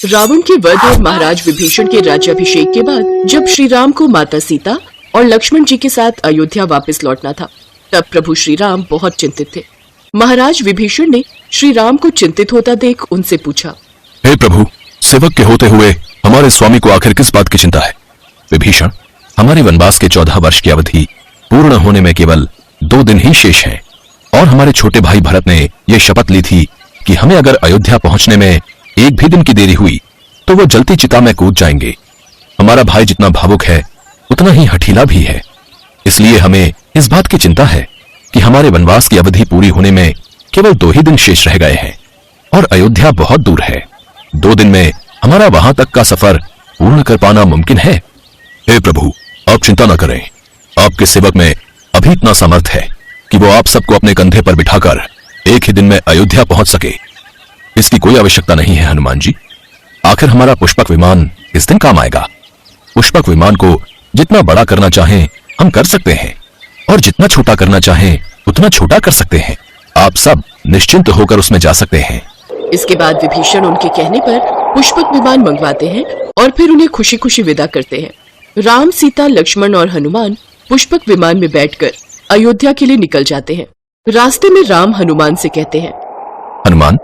रावण के वध और महाराज विभीषण के राज्याभिषेक के बाद जब श्री राम को माता सीता और लक्ष्मण जी के साथ अयोध्या वापस लौटना था, तब प्रभु श्री राम बहुत चिंतित थे। महाराज विभीषण ने श्री राम को चिंतित होता देख उनसे पूछा, हे प्रभु, सेवक के होते हुए हमारे स्वामी को आखिर किस बात की चिंता है? विभीषण, हमारे वनवास के 14 वर्ष की अवधि पूर्ण होने में केवल 2 दिन ही शेष हैं, और हमारे छोटे भाई भरत ने यह शपथ ली थी कि हमें अगर अयोध्या पहुंचने में एक भी दिन की देरी हुई तो वो जलती चिता में कूद जाएंगे। हमारा भाई जितना भावुक है उतना ही हठीला भी है, इसलिए हमें इस बात की चिंता है कि हमारे वनवास की अवधि पूरी होने में केवल 2 ही दिन शेष रह गए हैं और अयोध्या बहुत दूर है। 2 दिन में हमारा वहां तक का सफर पूर्ण कर पाना मुमकिन है। हे प्रभु, आप चिंता न करें, आपके सेवक में अभी इतना सामर्थ्य है कि वो आप सबको अपने कंधे पर बिठाकर एक ही दिन में अयोध्या पहुंच सके। इसकी कोई आवश्यकता नहीं है हनुमान जी। आखिर हमारा पुष्पक विमान किस दिन काम आएगा? पुष्पक विमान को जितना बड़ा करना चाहें हम कर सकते हैं और जितना छोटा करना चाहें उतना छोटा कर सकते हैं। आप सब निश्चिंत होकर उसमें जा सकते हैं। इसके बाद विभीषण उनके कहने पर पुष्पक विमान मंगवाते हैं और फिर उन्हें खुशी खुशी विदा करते हैं। राम, सीता, लक्ष्मण और हनुमान पुष्पक विमान में बैठकर अयोध्या के लिए निकल जाते हैं। रास्ते में राम हनुमान से कहते हैं, हनुमान,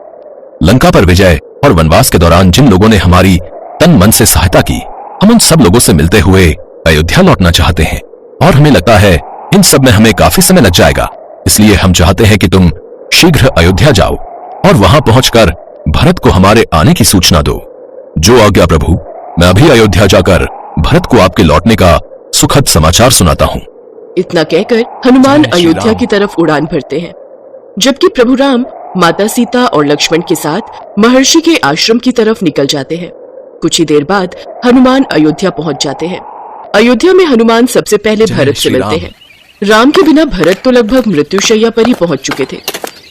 लंका पर विजय और वनवास के दौरान जिन लोगों ने हमारी तन मन से सहायता की, हम उन सब लोगों से मिलते हुए अयोध्या लौटना चाहते हैं और हमें लगता है इन सब में हमें काफी समय लग जाएगा। इसलिए हम चाहते हैं कि तुम शीघ्र अयोध्या जाओ और वहां पहुंचकर भरत को हमारे आने की सूचना दो। जो आज्ञा प्रभु, मैं अभी अयोध्या जाकर भरत को आपके लौटने का सुखद समाचार सुनाता हूँ। इतना कहकर हनुमान अयोध्या की तरफ उड़ान भरते हैं, जबकि प्रभु राम माता सीता और लक्ष्मण के साथ महर्षि के आश्रम की तरफ निकल जाते हैं। कुछ ही देर बाद हनुमान अयोध्या पहुंच जाते हैं। अयोध्या में हनुमान सबसे पहले भरत से मिलते हैं। राम के बिना भरत तो लगभग मृत्युशैया पर ही पहुंच चुके थे।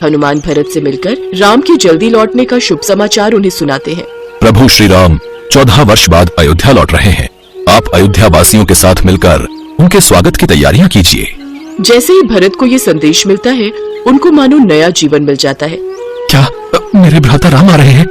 हनुमान भरत से मिलकर राम के जल्दी लौटने का शुभ समाचार उन्हें सुनाते हैं। प्रभु श्री राम 14 वर्ष बाद अयोध्या लौट रहे हैं। आप अयोध्या वासियों के साथ मिलकर उनके स्वागत की तैयारियां कीजिए। जैसे ही भरत को ये संदेश मिलता है, उनको मानो नया जीवन मिल जाता है। क्या मेरे भ्राता राम आ रहे हैं?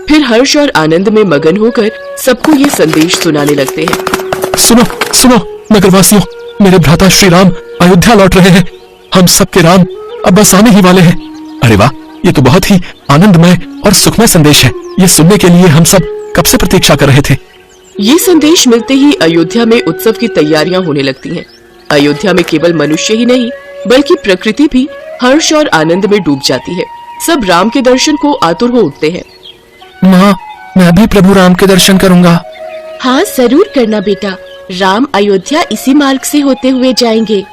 फिर हर्ष और आनंद में मगन होकर सबको ये संदेश सुनाने लगते हैं। सुनो सुनो नगरवासियों, मेरे भ्राता श्री राम अयोध्या लौट रहे हैं। हम सबके राम अब बस आने ही वाले हैं। अरे वाह, ये तो बहुत ही आनंदमय और सुखमय संदेश है। ये सुनने के लिए हम सब कब से प्रतीक्षा कर रहे थे। ये संदेश मिलते ही अयोध्या में उत्सव की तैयारियां होने लगती हैं। अयोध्या में केवल मनुष्य ही नहीं बल्कि प्रकृति भी हर्ष और आनंद में डूब जाती है। सब राम के दर्शन को आतुर हो उठते हैं। माँ, मैं भी प्रभु राम के दर्शन करूंगा। हाँ, जरूर करना बेटा। राम अयोध्या इसी मार्ग से होते हुए जाएंगे।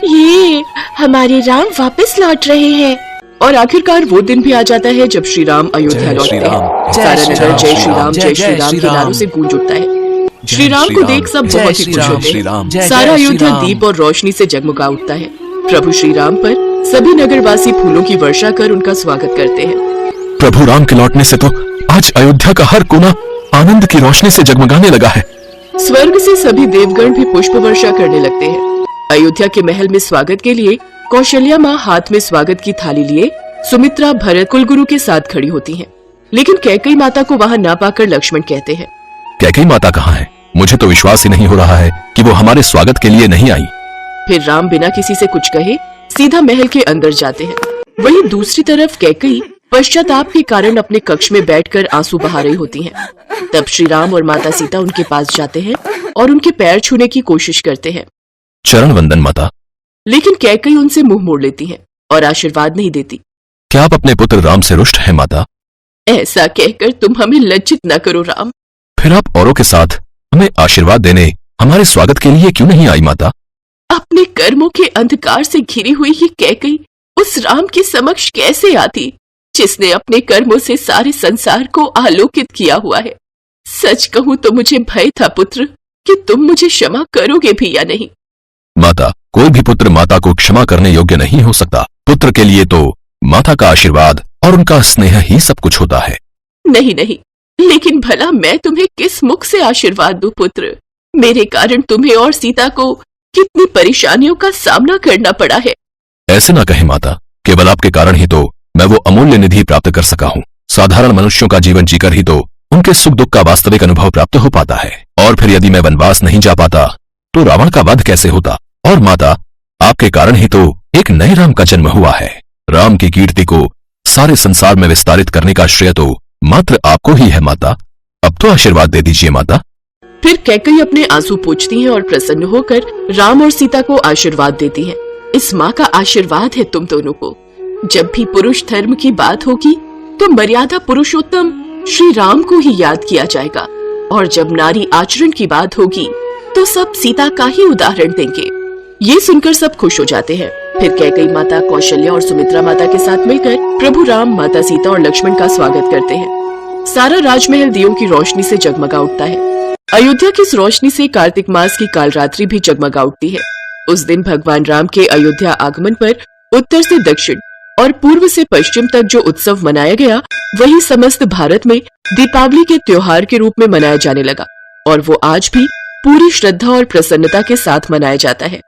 ये हमारे राम वापस लौट रहे हैं। और आखिरकार वो दिन भी आ जाता है जब श्री राम अयोध्या लौटते हैं। सारा नगर जय श्री राम जय श्री राम के नारों से गूंज उठता है। श्री राम को देख सब बहुत ही खुश होते हैं। सारा अयोध्या दीप और रोशनी से जगमगा उठता है। प्रभु श्री राम पर सभी नगरवासी फूलों की वर्षा कर उनका स्वागत करते हैं। प्रभु राम के लौटने से तो आज अयोध्या का हर कोना आनंद की रोशनी से जगमगाने लगा है। स्वर्ग से सभी देवगण भी पुष्प वर्षा करने लगते हैं। अयोध्या के महल में स्वागत के लिए कौशल्या माँ हाथ में स्वागत की थाली लिए सुमित्रा, भरत, कुलगुरु के साथ खड़ी होती हैं। लेकिन कैकेयी माता को वहाँ न पाकर लक्ष्मण कहते हैं, कैकेयी माता कहाँ है? मुझे तो विश्वास ही नहीं हो रहा है कि वो हमारे स्वागत के लिए नहीं आई। फिर राम बिना किसी से कुछ कहे सीधा महल के अंदर जाते हैं। वहीं दूसरी तरफ कैकेयी पश्चाताप के कारण अपने कक्ष में बैठकर आंसू बहा रही होती हैं। तब श्री राम और माता सीता उनके पास जाते हैं और उनके पैर छूने की कोशिश करते हैं। चरण वंदन माता। लेकिन कैकेयी उनसे मुंह मोड़ लेती है और आशीर्वाद नहीं देती। क्या आप अपने पुत्र राम से रुष्ट हैं माता? ऐसा कहकर तुम हमें लज्जित न करो राम। फिर आप औरों के साथ हमें आशीर्वाद देने हमारे स्वागत के लिए क्यों नहीं आई माता? अपने कर्मों के अंधकार से घिरी हुई ये कैकेयी उस राम के समक्ष कैसे आती जिसने अपने कर्मों से सारे संसार को आलोकित किया हुआ है। सच कहूँ तो मुझे भय था पुत्र कि तुम मुझे क्षमा करोगे भी या नहीं। माता, कोई भी पुत्र माता को क्षमा करने योग्य नहीं हो सकता। पुत्र के लिए तो माता का आशीर्वाद और उनका स्नेह ही सब कुछ होता है। नहीं नहीं, लेकिन भला मैं तुम्हें किस मुख से आशीर्वाद दूं पुत्र? मेरे कारण तुम्हें और सीता को कितनी परेशानियों का सामना करना पड़ा है। ऐसे ना कहे माता, केवल आपके कारण ही तो मैं वो अमूल्य निधि प्राप्त कर सका हूँ। साधारण मनुष्यों का जीवन जीकर ही तो उनके सुख दुख का वास्तविक अनुभव प्राप्त हो पाता है। और फिर यदि मैं वनवास नहीं जा पाता तो रावण का वध कैसे होता? और माता, आपके कारण ही तो एक नए राम का जन्म हुआ है। राम की कीर्ति को सारे संसार में विस्तारित करने का श्रेय तो मात्र आपको ही है माता। अब तो आशीर्वाद दे दीजिए माता। फिर कैकेयी अपने आंसू पोंछती हैं और प्रसन्न होकर राम और सीता को आशीर्वाद देती हैं। इस माँ का आशीर्वाद है तुम दोनों को। जब भी पुरुष धर्म की बात होगी तो मर्यादा पुरुषोत्तम श्री राम को ही याद किया जाएगा, और जब नारी आचरण की बात होगी तो सब सीता का ही उदाहरण देंगे। ये सुनकर सब खुश हो जाते हैं। फिर कैकेयी माता कौशल्या और सुमित्रा माता के साथ मिलकर प्रभु राम, माता सीता और लक्ष्मण का स्वागत करते हैं। सारा राजमहल दियों की रोशनी से जगमगा उठता है। अयोध्या की इस रोशनी से कार्तिक मास की कालरात्रि भी जगमगा उठती है। उस दिन भगवान राम के अयोध्या आगमन पर उत्तर से दक्षिण और पूर्व से पश्चिम तक जो उत्सव मनाया गया, वही समस्त भारत में दीपावली के त्योहार के रूप में मनाया जाने लगा, और वो आज भी पूरी श्रद्धा और प्रसन्नता के साथ मनाया जाता है।